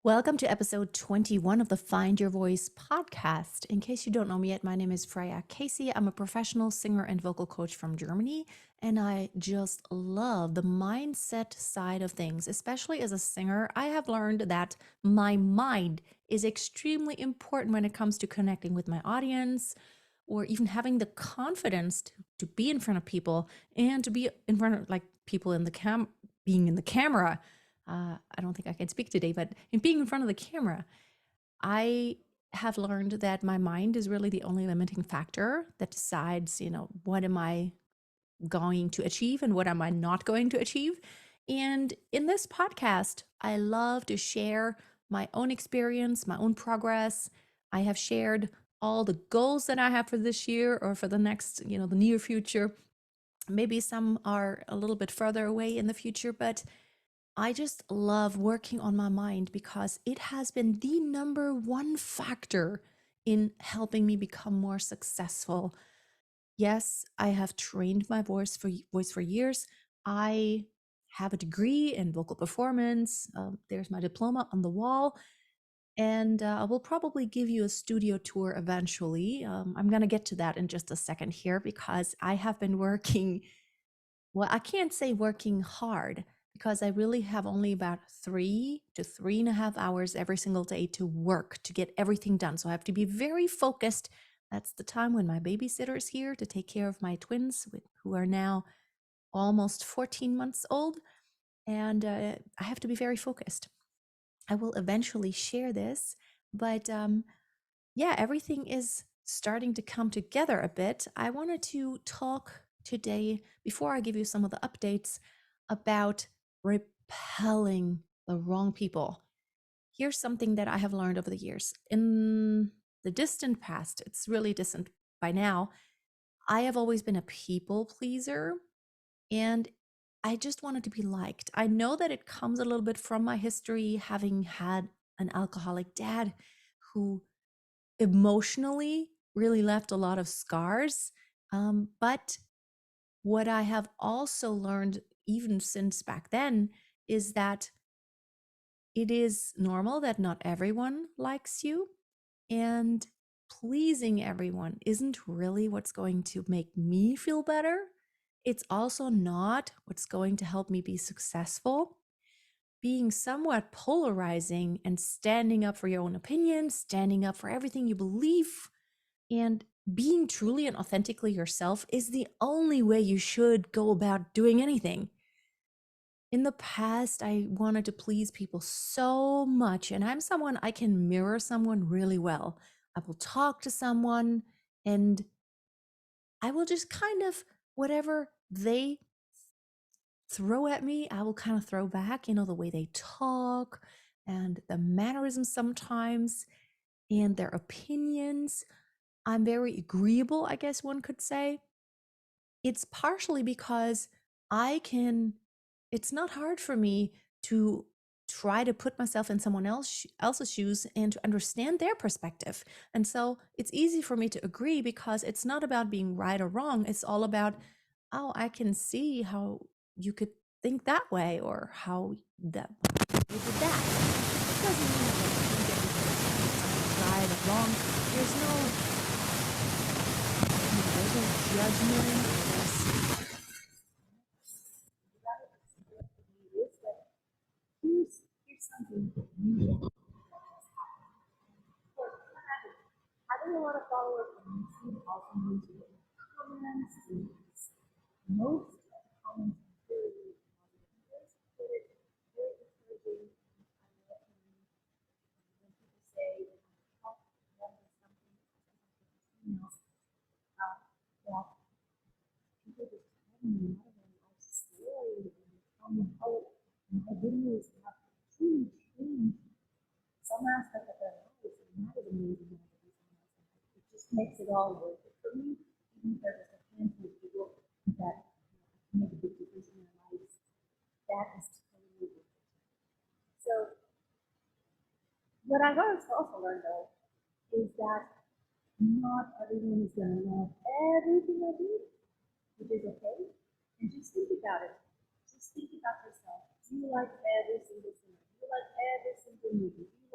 Welcome to episode 21 of the Find Your Voice podcast. In case you don't know me yet, my name is Freya Casey. I'm a professional singer and vocal coach from Germany, and I just love the mindset side of things. Especially as a singer, I have learned that my mind is extremely important when it comes to connecting with my audience or even having the confidence to be in front of people and to be in front of like people in the being in the camera. I don't think I can speak today, but in being in front of the camera, I have learned that my mind is really the only limiting factor that decides, what am I going to achieve and what am I not going to achieve. And in this podcast, I love to share my own experience, my own progress. I have shared all the goals that I have for this year or for the next, the near future. Maybe some are a little bit further away in the future, but I just love working on my mind because it has been the number one factor in helping me become more successful. Yes, I have trained my voice for years. I have a degree in vocal performance. There's my diploma on the wall. And I will probably give you a studio tour eventually. I'm going to get to that in just a second here because I have been working, well, I can't say working hard because I really have only about 3 to 3.5 hours every single day to work to get everything done. So I have to be very focused. That's the time when my babysitter is here to take care of my twins, who are now almost 14 months old. And I have to be very focused. I will eventually share this, but yeah, everything is starting to come together a bit. I wanted to talk today, before I give you some of the updates, about repelling the wrong people. Here's something that I have learned over the years. In the distant past, it's really distant by now, I have always been a people pleaser and I just wanted to be liked. I know that it comes a little bit from my history, having had an alcoholic dad who emotionally really left a lot of scars. But what I have also learned, even since back then, is that it is normal that not everyone likes you, and pleasing everyone isn't really what's going to make me feel better. It's also not what's going to help me be successful. Being somewhat polarizing and standing up for your own opinion, standing up for everything you believe, and being truly and authentically yourself is the only way you should go about doing anything. In the past, I wanted to please people so much, and I'm someone I can mirror someone really well. I will talk to someone and I will just kind of, whatever they throw at me, I will kind of throw back, the way they talk and the mannerisms sometimes and their opinions. I'm very agreeable, I guess one could say. It's partially because it's not hard for me to try to put myself in someone else's shoes and to understand their perspective. And so it's easy for me to agree because it's not about being right or wrong. It's all about, oh, I can see how you could think that way or how that you did that. It doesn't mean that I think everything's right or wrong. There's no judgment. Here's something that you having a lot of followers on YouTube also means you get comments. And most of the comments are very positive. Very encouraging. I love when people say that I'm helping them with something, else, that people just tell me my life story and tell me how my videos have huge changed some aspect of their lives, and that is amazing. It just makes it all worth it for me, even if there's just a handful of people that can make a big difference in their lives. That is totally worth it. So, what I've also learned though is that not everyone is going to love everything I do, which is okay. And just think about it. Just think about yourself. Do you like every single thing? Do you like every single movie? Do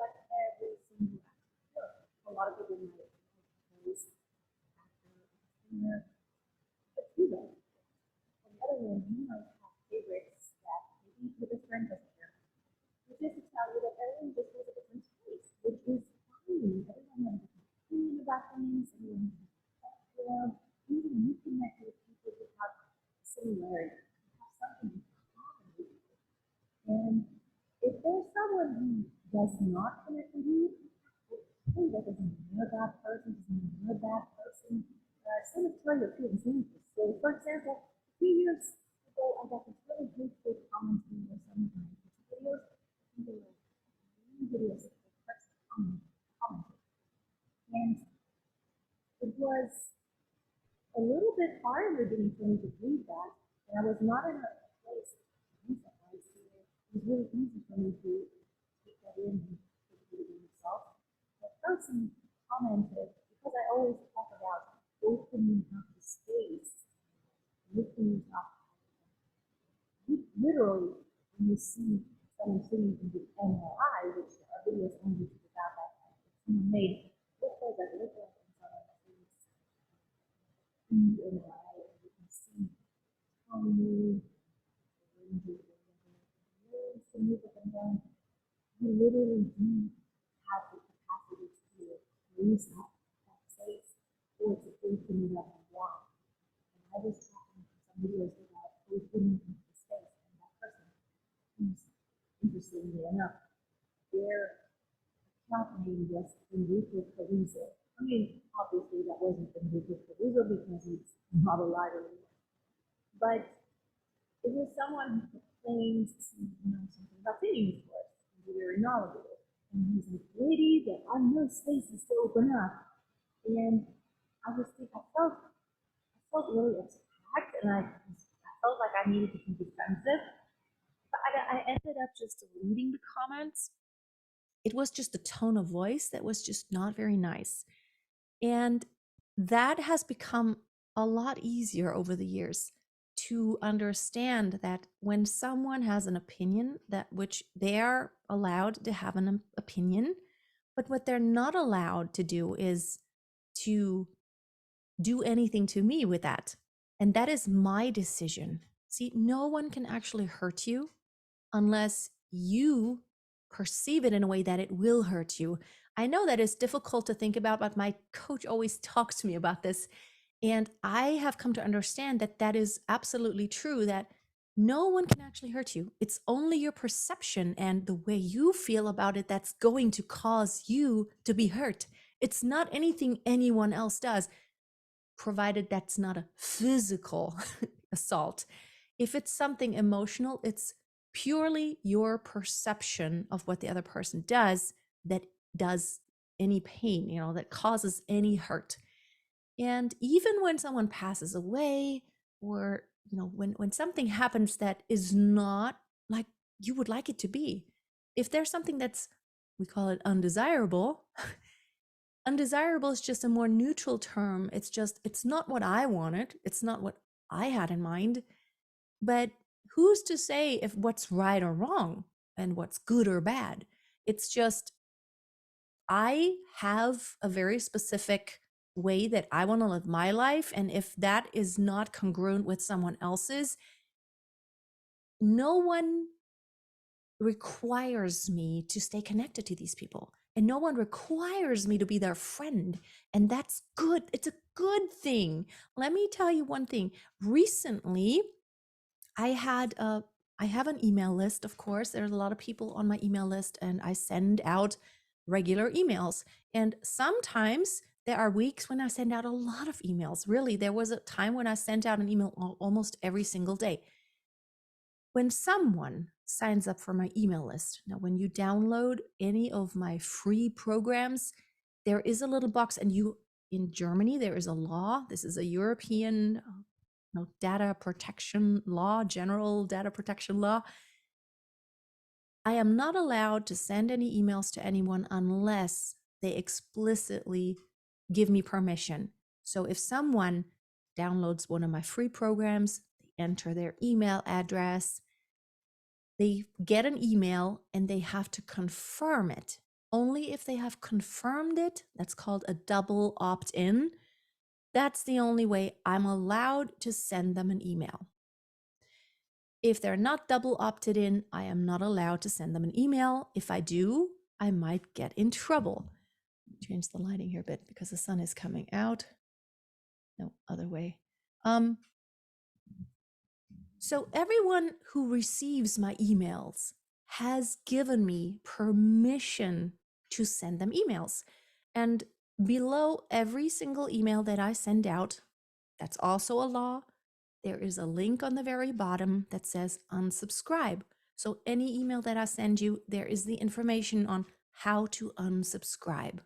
someone who does not connect with you, hey, that doesn't mean you're a bad person, doesn't mean you're a bad person. Same with tell your feelings. So, for example, 2 years ago, I got this really hateful comment or some of my videos. I think they were videos that the person commented. And it was a little bit harder for me to read that, and I was not in a place to read that. It was really easy for me to take that in and take it in myself. The person commented, because I always talk about opening up the space, looking up. Literally, when you see someone sitting in the MRI, which are videos on YouTube about that, someone made, what does that look like in someone in the MRI, and you can see tiny ranges to move up and down. You literally do have the capacity to use that space or to open it up and down. And I was talking to some videos about opening up the space, and that person who's interestingly enough, their account name was Enrique Caruso. I mean, obviously that wasn't Enrique Caruso because he's not alive anymore. But it was someone who claims to know something about singing, of course, and be very knowledgeable. And he's like, lady, there are no spaces to open up. And I felt really attacked, and I felt like I needed to be defensive. But I ended up just deleting the comments. It was just the tone of voice that was just not very nice. And that has become a lot easier over the years to understand that when someone has an opinion, that which they are allowed to have an opinion, but what they're not allowed to do is to do anything to me with that. And that is my decision. See, no one can actually hurt you unless you perceive it in a way that it will hurt you. I know that is difficult to think about, but my coach always talks to me about this. And I have come to understand that that is absolutely true, that no one can actually hurt you. It's only your perception and the way you feel about it that's going to cause you to be hurt. It's not anything anyone else does, provided that's not a physical assault. If it's something emotional, it's purely your perception of what the other person does that does any pain, that causes any hurt. And even when someone passes away, or when something happens that is not like you would like it to be, if there's something that's, we call it undesirable. Undesirable is just a more neutral term. It's not what I wanted. It's not what I had in mind. But who's to say if what's right or wrong and what's good or bad? It's just, I have a very specific way that I want to live my life. And if that is not congruent with someone else's, no one requires me to stay connected to these people. And no one requires me to be their friend. And that's good. It's a good thing. Let me tell you one thing. Recently, I have an email list, of course. There's a lot of people on my email list, and I send out regular emails. And sometimes there are weeks when I send out a lot of emails. Really, there was a time when I sent out an email almost every single day. When someone signs up for my email list, now when you download any of my free programs, there is a little box, and in Germany, there is a law. This is a European data protection law, general data protection law. I am not allowed to send any emails to anyone unless they explicitly give me permission. So if someone downloads one of my free programs, they enter their email address, they get an email, and they have to confirm it. Only if they have confirmed it, that's called a double opt-in, that's the only way I'm allowed to send them an email. If they're not double opted in, I am not allowed to send them an email. If I do, I might get in trouble. Change the lighting here a bit because the sun is coming out. No, other way. So everyone who receives my emails has given me permission to send them emails. And below every single email that I send out, that's also a law, there is a link on the very bottom that says unsubscribe. So any email that I send you, there is the information on how to unsubscribe.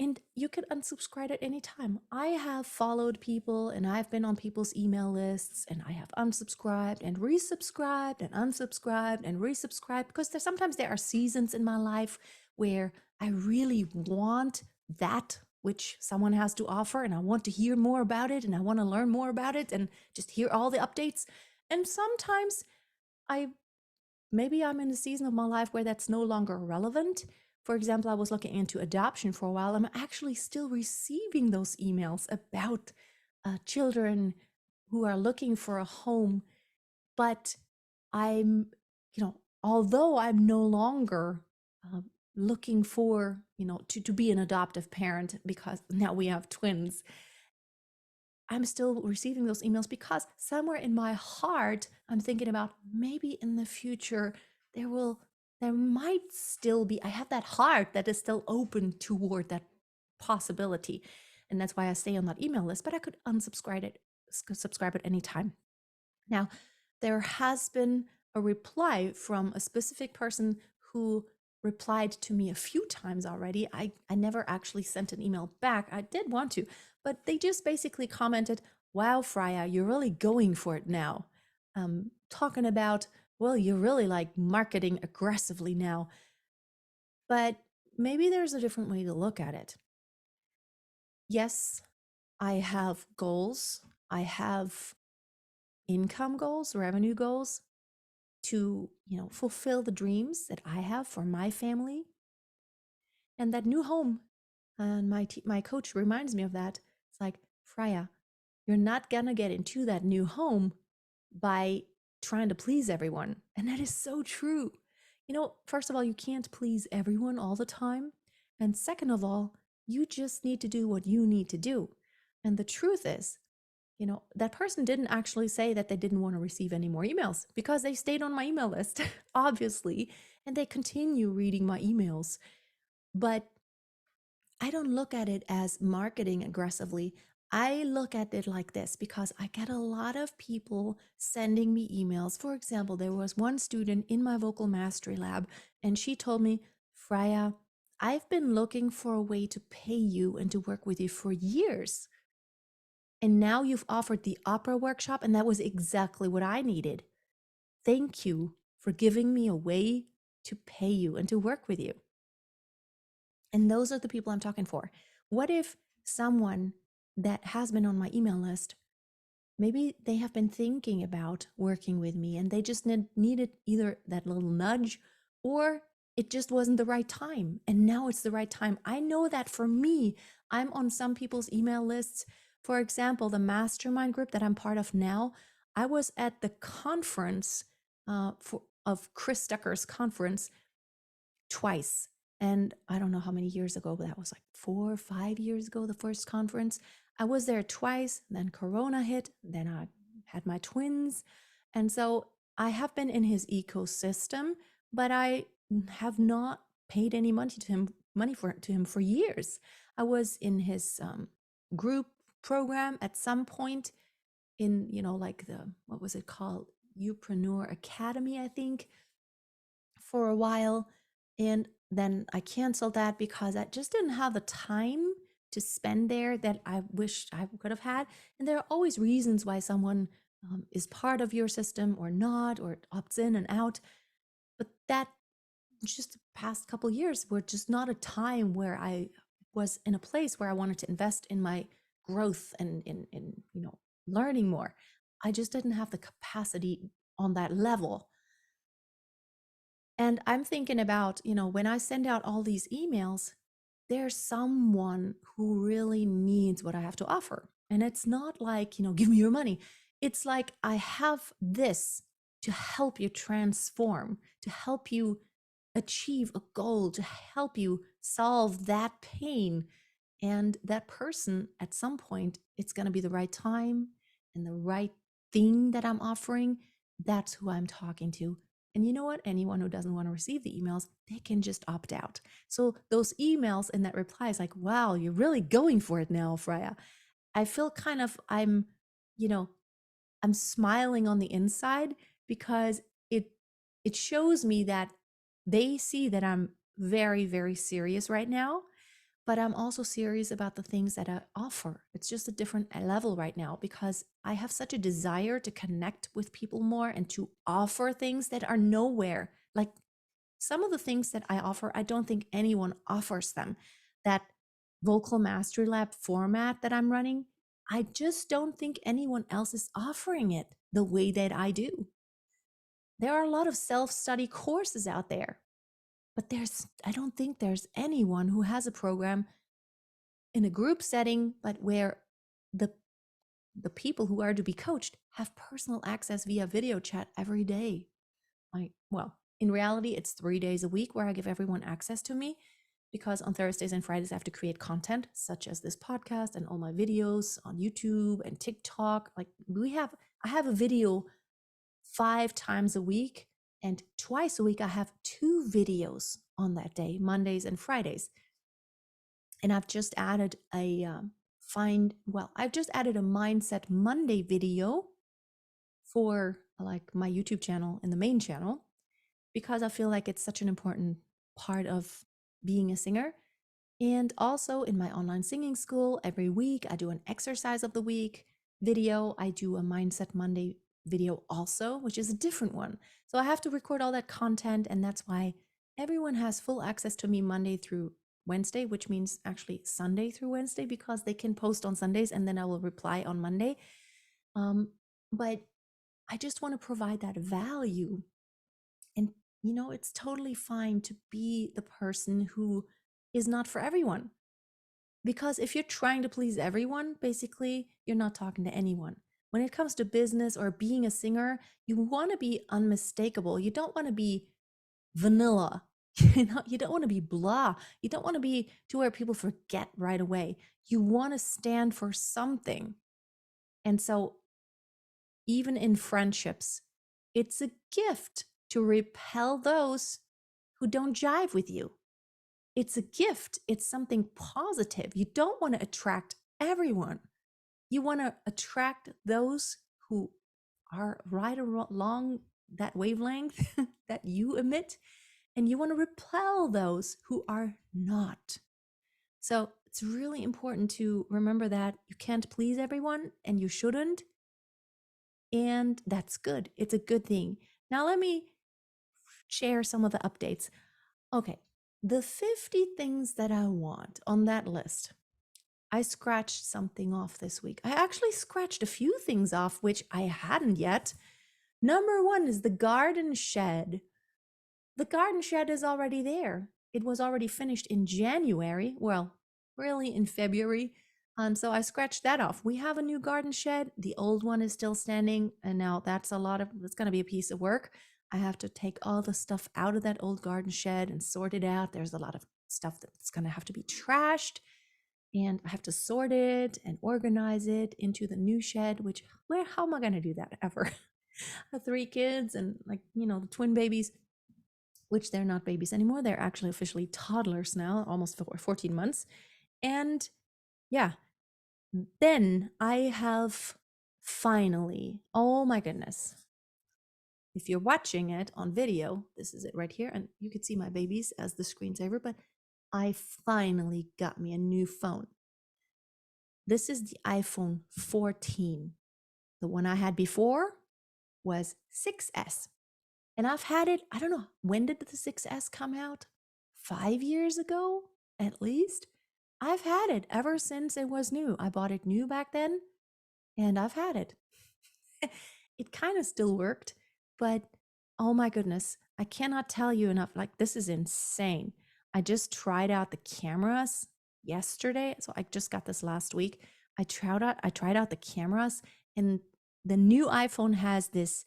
And you can unsubscribe at any time. I have followed people and I've been on people's email lists, and I have unsubscribed and resubscribed and unsubscribed and resubscribed because sometimes there are seasons in my life where I really want that which someone has to offer, and I want to hear more about it, and I want to learn more about it and just hear all the updates. And sometimes I maybe I'm in a season of my life where that's no longer relevant. For example, I was looking into adoption for a while. I'm actually still receiving those emails about children who are looking for a home. But I'm, although I'm no longer uh, looking for, to be an adoptive parent because now we have twins, I'm still receiving those emails because somewhere in my heart, I'm thinking about maybe in the future, there might still be, I have that heart that is still open toward that possibility. And that's why I stay on that email list, but I could subscribe at any time. Now, there has been a reply from a specific person who replied to me a few times already. I never actually sent an email back. I did want to, but they just basically commented, wow, Freya, you're really going for it now. Talking about, well, you're really like marketing aggressively now. But maybe there's a different way to look at it. Yes, I have goals. I have income goals, revenue goals to, fulfill the dreams that I have for my family. And that new home, and my coach reminds me of that. It's like, Freya, you're not gonna get into that new home by trying to please everyone. And that is so true. First of all, you can't please everyone all the time. And second of all, you just need to do what you need to do. And the truth is, that person didn't actually say that they didn't want to receive any more emails because they stayed on my email list, obviously, and they continue reading my emails. But I don't look at it as marketing aggressively. I look at it like this because I get a lot of people sending me emails. For example, there was one student in my vocal mastery lab, and she told me, Freya, I've been looking for a way to pay you and to work with you for years. And now you've offered the opera workshop, and that was exactly what I needed. Thank you for giving me a way to pay you and to work with you. And those are the people I'm talking for. What if someone that has been on my email list, maybe they have been thinking about working with me and they just needed either that little nudge or it just wasn't the right time. And now it's the right time. I know that for me, I'm on some people's email lists. For example, the mastermind group that I'm part of now, I was at the conference of Chris Ducker's conference twice. And I don't know how many years ago, but that was like 4 or 5 years ago, the first conference. I was there twice, then Corona hit, then I had my twins. And so I have been in his ecosystem, but I have not paid any money to him for years. I was in his group program at some point in, like what was it called? Upreneur Academy, I think, for a while. And then I canceled that because I just didn't have the time to spend there that I wished I could have had. And there are always reasons why someone is part of your system or not, or opts in and out. But that just the past couple years were just not a time where I was in a place where I wanted to invest in my growth and in learning more. I just didn't have the capacity on that level. And I'm thinking about, when I send out all these emails, there's someone who really needs what I have to offer. And it's not like, give me your money. It's like, I have this to help you transform, to help you achieve a goal, to help you solve that pain. And that person, at some point, it's going to be the right time and the right thing that I'm offering. That's who I'm talking to. And you know what? Anyone who doesn't want to receive the emails, they can just opt out. So those emails and that reply is like, wow, you're really going for it now, Freya. I feel kind of, you know, I'm smiling on the inside because it shows me that they see that I'm very, very serious right now, but I'm also serious about the things that I offer. It's just a different level right now because I have such a desire to connect with people more and to offer things that are nowhere. Like some of the things that I offer, I don't think anyone offers them. That Vocal Mastery Lab format that I'm running, I just don't think anyone else is offering it the way that I do. There are a lot of self-study courses out there, but I don't think there's anyone who has a program in a group setting, but where the the people who are to be coached have personal access via video chat every day. Well, in reality, it's 3 days a week where I give everyone access to me because on Thursdays and Fridays I have to create content such as this podcast and all my videos on YouTube and TikTok. Like I have a video 5 times a week, and twice a week I have 2 videos on that day, Mondays and Fridays. And I've just added I've just added a Mindset Monday video for like my YouTube channel and the main channel because I feel like it's such an important part of being a singer. And also in my online singing school, every week I do an exercise of the week video. I do a Mindset Monday video also, which is a different one. So I have to record all that content, and that's why everyone has full access to me Monday through Wednesday, which means actually Sunday through Wednesday, because they can post on Sundays and then I will reply on Monday. But I just want to provide that value. And, it's totally fine to be the person who is not for everyone. Because if you're trying to please everyone, basically, you're not talking to anyone. When it comes to business or being a singer, you want to be unmistakable. You don't want to be vanilla. You don't want to be blah. You don't want to be to where people forget right away. You want to stand for something. And so even in friendships, it's a gift to repel those who don't jive with you. It's a gift. It's something positive. You don't want to attract everyone. You want to attract those who are right along that wavelength that you emit, and you want to repel those who are not. So it's really important to remember that you can't please everyone and you shouldn't. And that's good. It's a good thing. Now, let me share some of the updates. Okay, the 50 things that I want on that list. I scratched something off this week. I actually scratched a few things off, which I hadn't yet. Number 1 is the garden shed. The garden shed is already there. It was already finished in January. Well, really in February. So I scratched that off. We have a new garden shed. The old one is still standing. And now it's going to be a piece of work. I have to take all the stuff out of that old garden shed and sort it out. There's a lot of stuff that's going to have to be trashed. And I have to sort it and organize it into the new shed, how am I going to do that ever? I have 3 kids and the twin babies, which they're not babies anymore. They're actually officially toddlers now, almost 14 months. And yeah, then I have finally, oh my goodness. If you're watching it on video, this is it right here. And you can see my babies as the screensaver, but I finally got me a new phone. This is the iPhone 14. The one I had before was 6S. And I've had it, I don't know, when did the 6S come out? 5 years ago, at least? I've had it ever since it was new. I bought it new back then, and I've had it. It kind of still worked, but oh my goodness, I cannot tell you enough. This is insane. I just tried out the cameras yesterday. So I just got this last week. I tried out the cameras, and the new iPhone has this,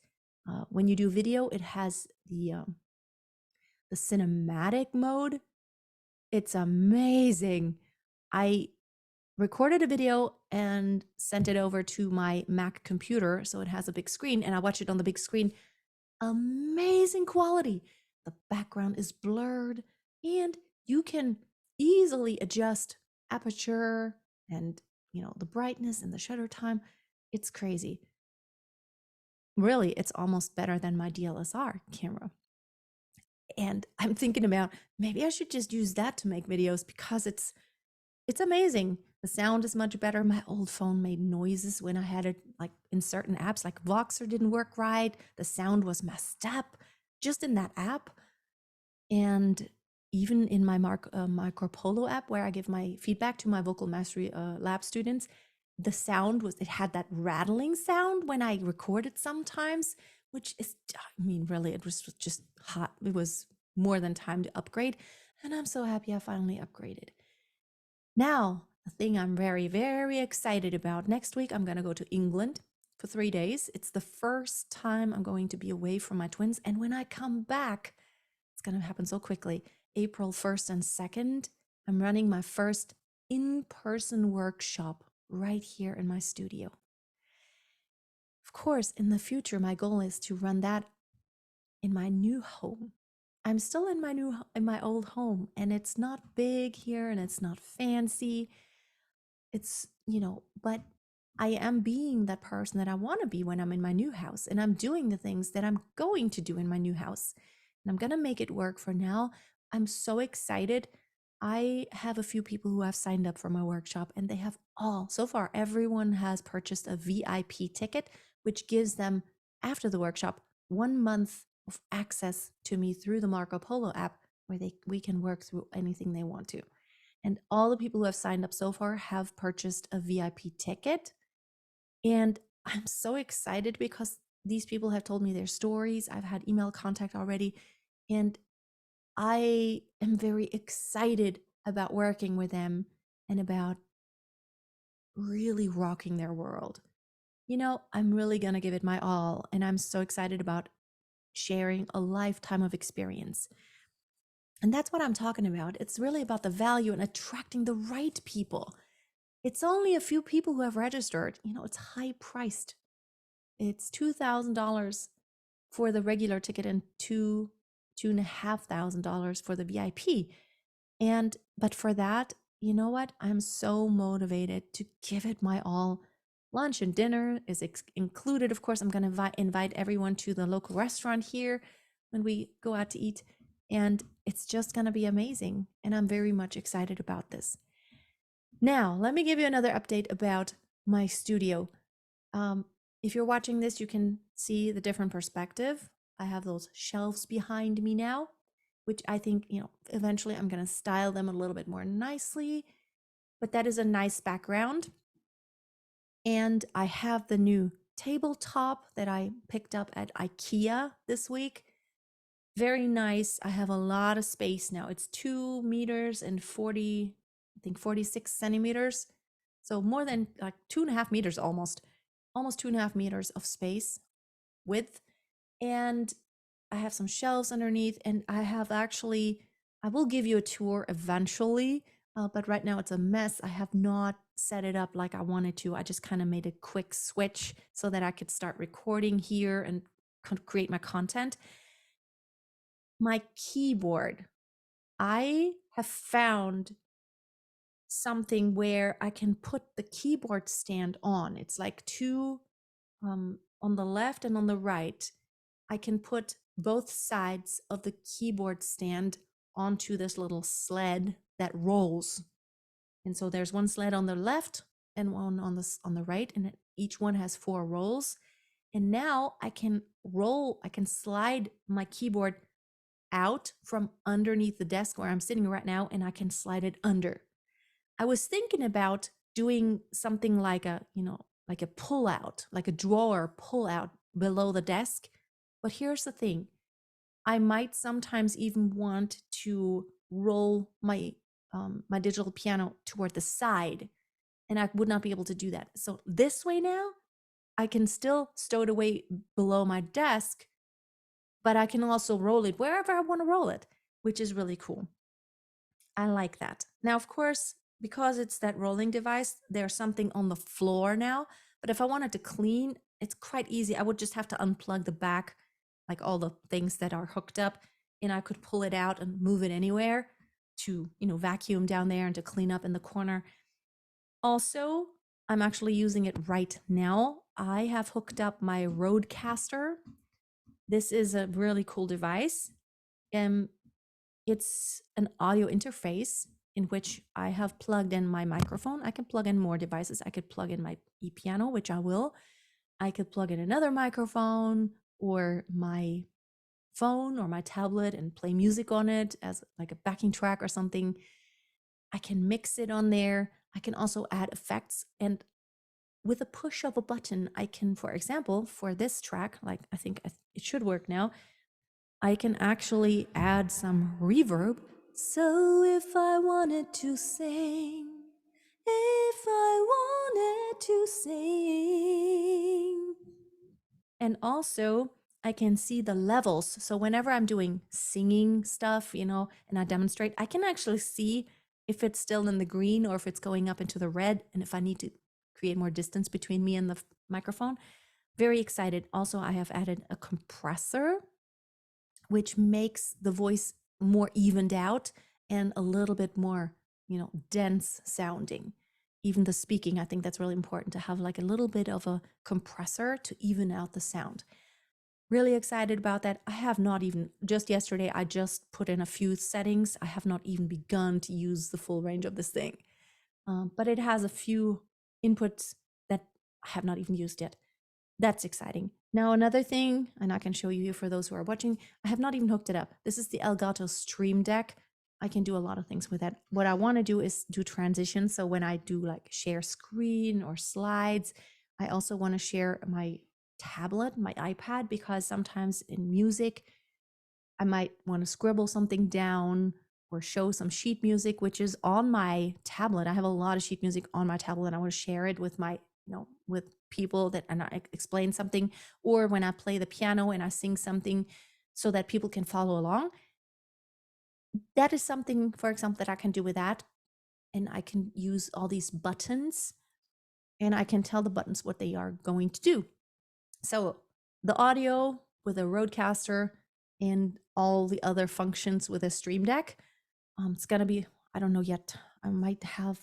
when you do video, it has the cinematic mode. It's amazing. I recorded a video and sent it over to my Mac computer, so it has a big screen, and I watch it on the big screen amazing quality. The background is blurred, and you can easily adjust aperture and, the brightness and the shutter time. It's crazy. Really, it's almost better than my DSLR camera. And I'm thinking about maybe I should just use that to make videos because it's amazing. The sound is much better. My old phone made noises when I had it like in certain apps, like Voxer didn't work right. The sound was messed up just in that app. And even in my Marco Polo app, where I give my feedback to my vocal mastery lab students, the sound it had that rattling sound when I recorded sometimes, which is, I mean, really, it was just hot. It was more than time to upgrade. And I'm so happy I finally upgraded. Now, the thing I'm very, very excited about, next week, I'm going to go to England for 3 days. It's the first time I'm going to be away from my twins. And when I come back, it's going to happen so quickly. April 1st and 2nd, I'm running my first in-person workshop right here in my studio. Of course, in the future, my goal is to run that in my new home. I'm still in my old home, and it's not big here and it's not fancy. It's, but I am being that person that I want to be when I'm in my new house, and I'm doing the things that I'm going to do in my new house. And I'm going to make it work for now. I'm so excited. I have a few people who have signed up for my workshop, and they have so far, everyone has purchased a VIP ticket, which gives them, after the workshop, 1 month of access to me through the Marco Polo app, where we can work through anything they want to. And all the people who have signed up so far have purchased a VIP ticket. And I'm so excited because these people have told me their stories. I've had email contact already. And I am very excited about working with them and about really rocking their world. I'm really going to give it my all. And I'm so excited about sharing a lifetime of experience. And that's what I'm talking about. It's really about the value and attracting the right people. It's only a few people who have registered. It's high priced. It's $2,000 for the regular ticket and $2,500 for the VIP. But for that, you know what? I'm so motivated to give it my all. Lunch and dinner is included. Of course, I'm going to invite everyone to the local restaurant here when we go out to eat. And it's just going to be amazing. And I'm very much excited about this. Now, let me give you another update about my studio. If you're watching this, you can see the different perspective. I have those shelves behind me now, which I think, eventually I'm going to style them a little bit more nicely, but that is a nice background. And I have the new tabletop that I picked up at IKEA this week. Very nice. I have a lot of space now. It's 2 meters and 46 centimeters. So more than like 2.5 meters, almost 2.5 meters of space width. And I have some shelves underneath, and I will give you a tour eventually, but right now it's a mess. I have not set it up like I wanted to. I just kind of made a quick switch so that I could start recording here and create my content. My keyboard, I have found something where I can put the keyboard stand on. It's like two on the left and on the right. I can put both sides of the keyboard stand onto this little sled that rolls. And so there's one sled on the left and one on the right, and each one has 4 rolls. And now I can slide my keyboard out from underneath the desk where I'm sitting right now, and I can slide it under. I was thinking about doing something like a pull out, like a drawer pull out below the desk. But here's the thing. I might sometimes even want to roll my digital piano toward the side, and I would not be able to do that. So this way now, I can still stow it away below my desk, but I can also roll it wherever I want to roll it, which is really cool. I like that. Now, of course, because it's that rolling device, there's something on the floor now. But if I wanted to clean, it's quite easy. I would just have to unplug the back like all the things that are hooked up, and I could pull it out and move it anywhere to, vacuum down there and to clean up in the corner. Also, I'm actually using it right now. I have hooked up my Rodecaster. This is a really cool device. It's an audio interface in which I have plugged in my microphone. I can plug in more devices. I could plug in my e-piano, which I will. I could plug in another microphone or my phone or my tablet and play music on it as like a backing track or something. I can mix it on there. I can also add effects. And with a push of a button, I can, for example, for this track, like I think it should work now, I can actually add some reverb. So if I wanted to sing, if I wanted to sing. And also, I can see the levels. So whenever I'm doing singing stuff, and I demonstrate, I can actually see if it's still in the green or if it's going up into the red, and if I need to create more distance between me and the microphone. Very excited. Also, I have added a compressor, which makes the voice more evened out and a little bit more, dense sounding. Even the speaking, I think that's really important to have like a little bit of a compressor to even out the sound. Really excited about that. I have not even, just yesterday, I just put in a few settings. I have not even begun to use the full range of this thing. But it has a few inputs that I have not even used yet. That's exciting. Now, another thing, and I can show you for those who are watching, I have not even hooked it up. This is the Elgato Stream Deck. I can do a lot of things with that. What I want to do is do transitions. So when I do like share screen or slides, I also want to share my tablet, my iPad, because sometimes in music, I might want to scribble something down or show some sheet music, which is on my tablet. I have a lot of sheet music on my tablet and I want to share it with my, with people that, and I explain something, or when I play the piano and I sing something so that people can follow along. That is something, for example, that I can do with that. And I can use all these buttons and I can tell the buttons what they are going to do. So the audio with a Rodecaster and all the other functions with a Stream Deck. It's gonna be, I don't know yet. I might have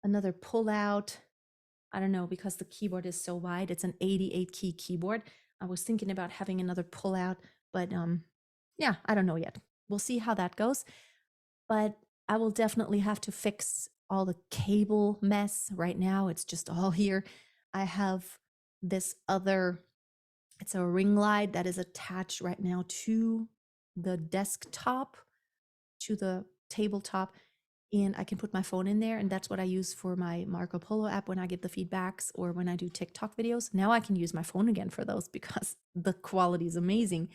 another pull out. I don't know, because the keyboard is so wide. It's an 88 key keyboard. I was thinking about having another pull out, but yeah, I don't know yet. We'll see how that goes. But I will definitely have to fix all the cable mess right now. It's just all here. I have this other, it's a ring light that is attached right now to the desktop, to the tabletop, and I can put my phone in there, and that's what I use for my Marco Polo app when I give the feedbacks or when I do TikTok videos. Now I can use my phone again for those because the quality is amazing.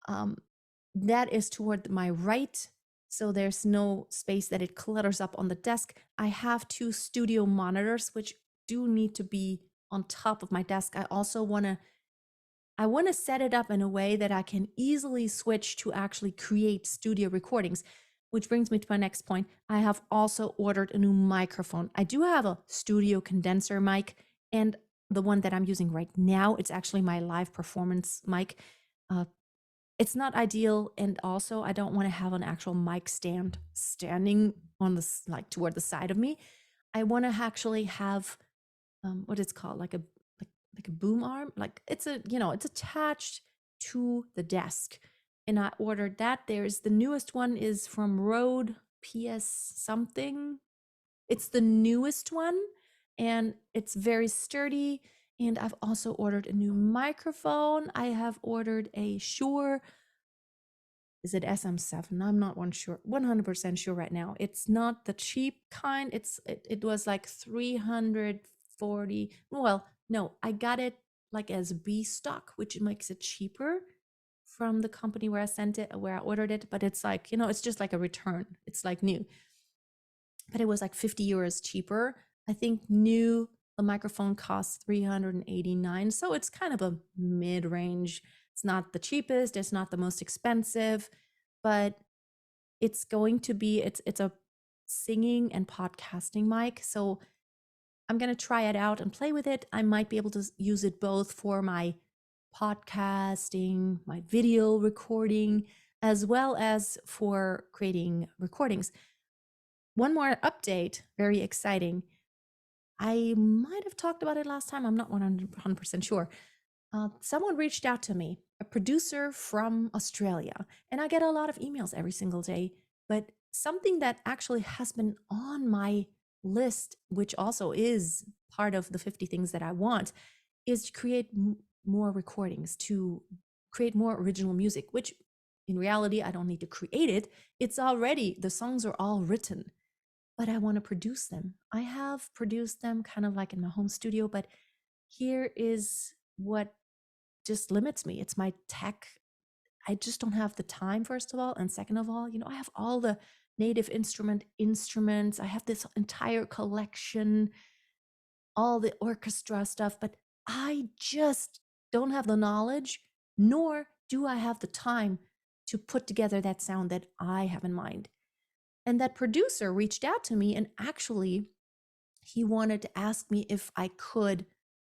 That is toward my right, so there's no space that it clutters up on the desk. I have two studio monitors, which do need to be on top of my desk. I also want to set it up in a way that I can easily switch to actually create studio recordings, which brings me to my next point. I have also ordered a new microphone. I do have a studio condenser mic, and the one that I'm using right now, it's actually my live performance mic. It's not ideal, and also I don't want to have an actual mic stand standing on the like toward the side of me. I want to actually have what it's called, like a boom arm, like it's it's attached to the desk, and I ordered that. There's the newest one is from Rode PS something. It's the newest one and it's very sturdy. And I've also ordered a new microphone. I have ordered a Shure, is it SM7? I'm not 100% sure right now. It's not the cheap kind. It was like 340. Well, no, I got it like as B stock, which makes it cheaper from the company where I sent it, where I ordered it. But it's like, it's just like a return. It's like new. But it was like 50 euros cheaper. I think new, the microphone costs 389. So it's kind of a mid-range. It's not the cheapest, it's not the most expensive, but it's going to be, it's a singing and podcasting mic. So I'm going to try it out and play with it. I might be able to use it both for my podcasting, my video recording, as well as for creating recordings. One more update, very exciting. I might have talked about it last time. I'm not 100% sure. Someone reached out to me, a producer from Australia, and I get a lot of emails every single day. But something that actually has been on my list, which also is part of the 50 things that I want, is to create more recordings, to create more original music, which in reality, I don't need to create it. It's already, the songs are all written, but I want to produce them. I have produced them kind of like in my home studio, but here is what just limits me. It's my tech. I just don't have the time, first of all. And second of all, I have all the native instruments. I have this entire collection, all the orchestra stuff, but I just don't have the knowledge, nor do I have the time to put together that sound that I have in mind. And that producer reached out to me, and actually, he wanted to ask me if I could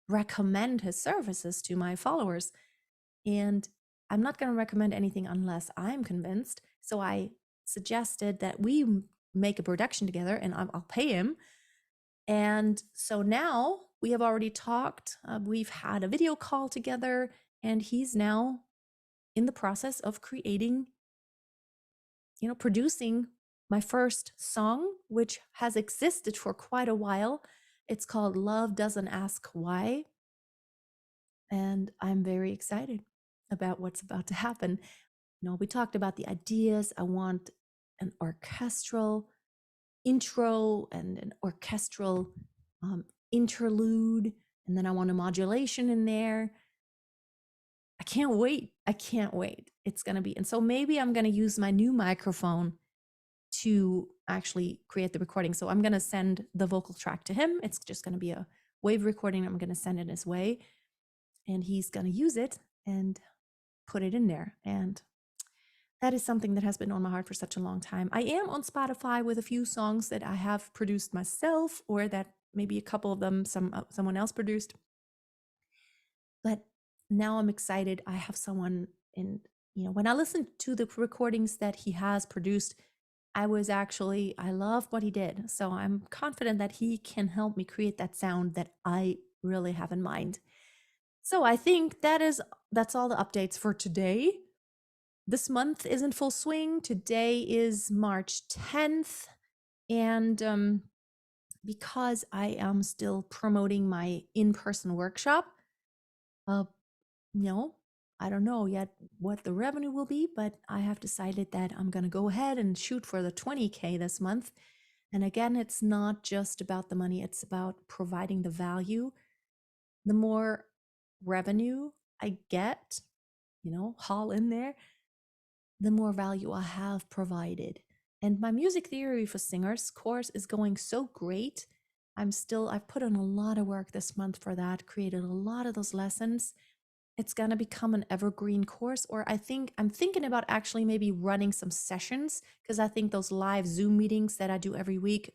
recommend his services to my followers. And I'm not going to recommend anything unless I'm convinced. So I suggested that we make a production together, and I'll pay him. And so now we have already talked. We've had a video call together, and he's now in the process of creating, producing my first song, which has existed for quite a while. It's called Love Doesn't Ask Why. And I'm very excited about what's about to happen. We talked about the ideas. I want an orchestral intro and an orchestral interlude. And then I want a modulation in there. I can't wait. It's going to be. And so maybe I'm going to use my new microphone to actually create the recording. So I'm going to send the vocal track to him. It's just going to be a wave recording. I'm going to send it his way, and he's going to use it and put it in there. And that is something that has been on my heart for such a long time. I am on Spotify with a few songs that I have produced myself, or that maybe a couple of them someone else produced. But now I'm excited. I have someone in, when I listened to the recordings that he has produced, I love what he did. So I'm confident that he can help me create that sound that I really have in mind. So I think that's all the updates for today. This month is in full swing. Today is March 10th. And because I am still promoting my in-person workshop, I don't know yet what the revenue will be, but I have decided that I'm going to go ahead and shoot for the 20K this month. And again, it's not just about the money. It's about providing the value. The more revenue I get, haul in there, the more value I have provided. And my music theory for singers course is going so great. I've put in a lot of work this month for that, created a lot of those lessons. It's going to become an evergreen course, or I'm thinking about actually maybe running some sessions, because I think those live Zoom meetings that I do every week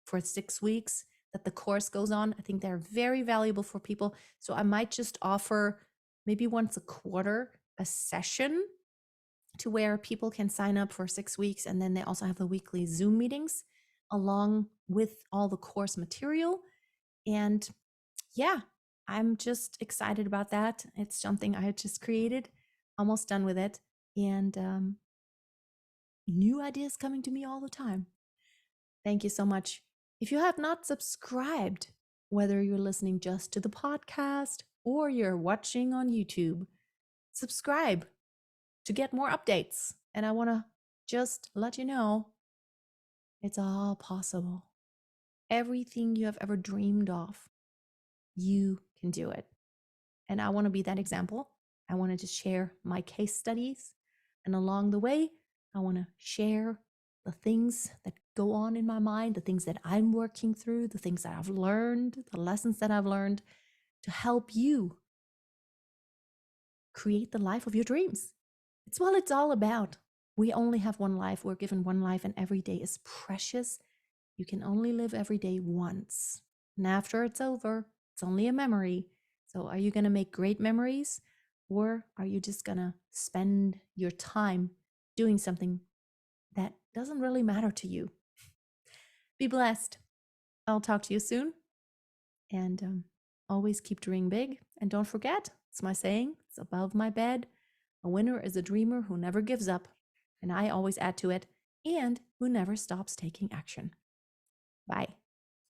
for 6 weeks that the course goes on, I think they're very valuable for people. So I might just offer maybe once a quarter a session to where people can sign up for 6 weeks. And then they also have the weekly Zoom meetings along with all the course material. And yeah, I'm just excited about that. It's something I just created, almost done with it. And new ideas coming to me all the time. Thank you so much. If you have not subscribed, whether you're listening just to the podcast or you're watching on YouTube, subscribe to get more updates. And I want to just let you know it's all possible. Everything you have ever dreamed of, you can do it. And I want to be that example. I want to just share my case studies. And along the way, I want to share the things that go on in my mind, the things that I'm working through, the things that I've learned, the lessons that I've learned to help you create the life of your dreams. It's what it's all about. We only have one life. We're given one life, and every day is precious. You can only live every day once. And after it's over, it's only a memory. So are you going to make great memories, Or are you just going to spend your time doing something that doesn't really matter to you? Be blessed. I'll talk to you soon. And always keep dreaming big. And don't forget, it's my saying, it's above my bed. A winner is a dreamer who never gives up. And I always add to it, and who never stops taking action. Bye.